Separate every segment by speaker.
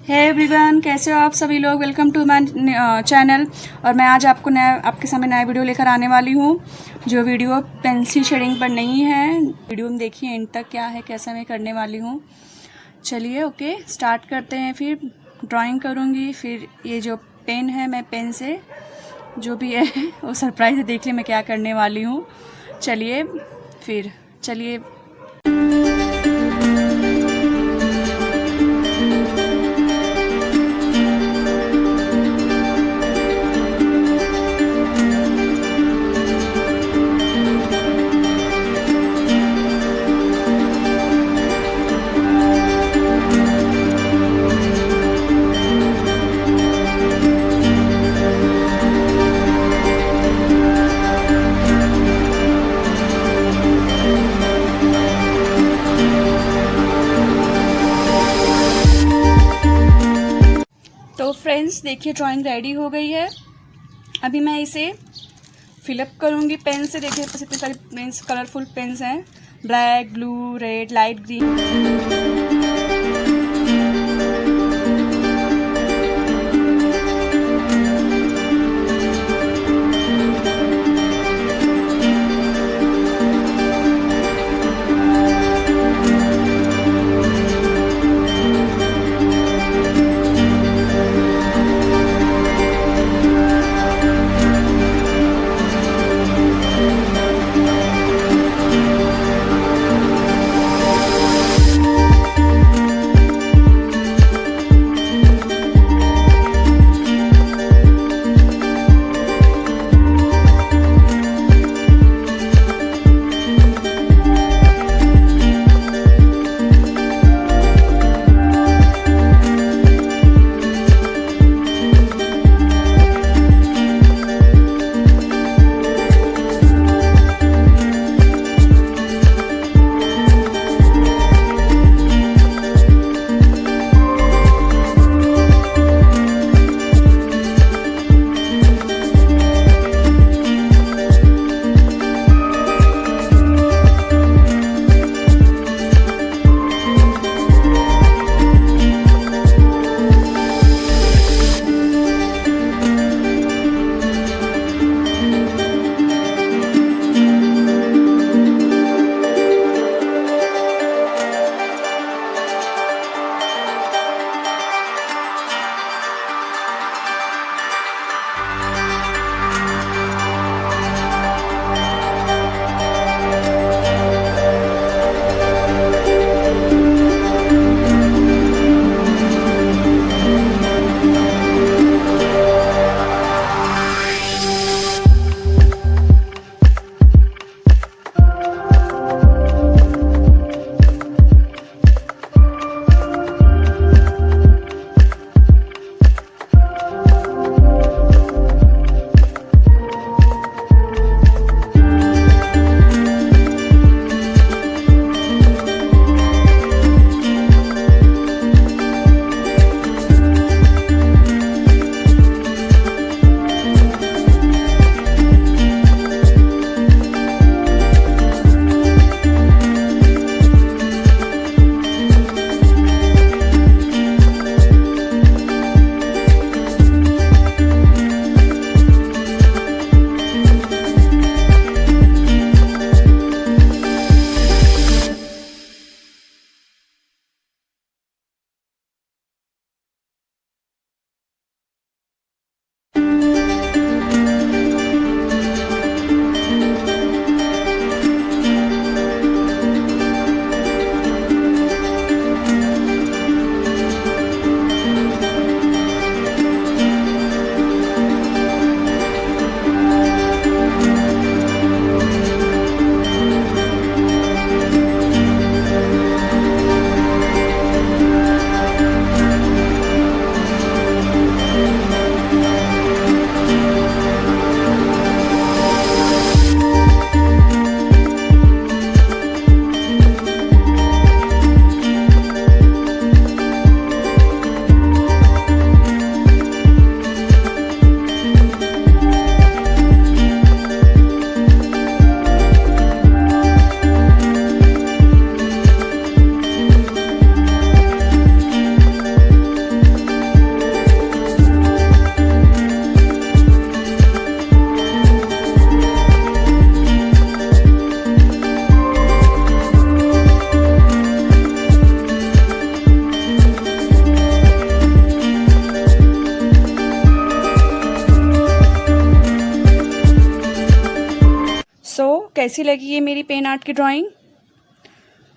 Speaker 1: Hey everyone, कैसे हो आप सभी लोग। Welcome to my channel. और मैं आज आपके सामने नया वीडियो लेकर आने वाली हूँ। जो वीडियो पेंसिल शेडिंग पर नहीं है, वीडियो में देखिए एंड तक क्या है, कैसा मैं करने वाली हूँ। चलिए ओके, स्टार्ट करते हैं। फिर ड्राइंग करूँगी, फिर ये जो पेन है, मैं पेन से जो भी है वो सरप्राइज है, देख लिये मैं क्या करने वाली हूँ। चलिए चलिए। तो फ्रेंड्स देखिए, ड्राइंग रेडी हो गई है। अभी मैं इसे फिलअप करूँगी पेन से। देखिए पास इतने सारे पेन्स, कलरफुल पेन्स हैं, black, blue, red, light green. कैसी लगी ये मेरी पेन आर्ट की ड्राइंग।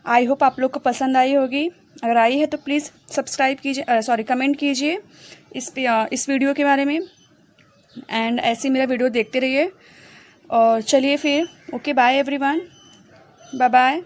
Speaker 1: आई होप आप लोग को पसंद आई होगी। अगर आई है तो प्लीज़ सब्सक्राइब कीजिए, सॉरी कमेंट कीजिए इस वीडियो के बारे में। एंड ऐसे मेरा वीडियो देखते रहिए। और चलिए फिर, okay bye everyone, bye bye.